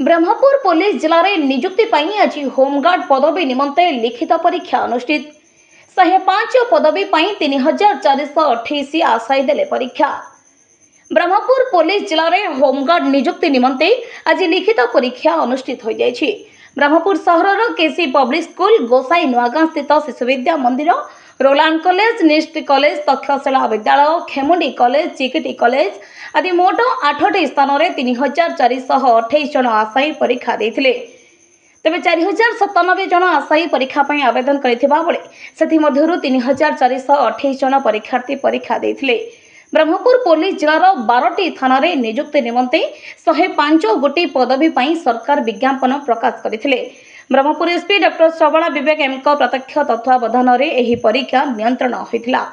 Brahmapur police जिले में नियुक्ति आज होमगार्ड पदवी निमंते लिखित परीक्षा अनुष्ठित 105 पदवी 3428 आशायी देले परीक्षा। ब्रह्मपुर पुलिस जिले में होमगार्ड नियुक्ति निमंते आज लिखित परीक्षा अनुष्ठित हो जायछि। ब्रह्मपुर सहर केसी पब्लिक स्कूल, गोसाई नुआगां स्थित शिशु विद्या मंदिर, रोलांड कॉलेज, निष्ट कॉलेज, तक्षशिला विद्यालय, खेमुंडी कॉलेज, चिकिटी कॉलेज आदि मोट 8टी स्थान में 3428 जन आशायी परीक्षा देथिले। तेबे 4097 जन आशायी परीक्षा पई आवेदन करिथिबा बेले सेथि मध्यरु 3428 जन परीक्षार्थी परीक्षा देथिले। ब्रह्मपुर पुलिस जिलार 12टी थाना रे नियुक्ति निमंते 105 गोटी पदवी पई सरकार विज्ञापन प्रकाश करथिले। ब्रह्मपुर एसपी डॉक्टर श्रवणा विवेक एम प्रत्यक्ष तत्वावधान रे एही परीक्षा नियंत्रण होइथिला।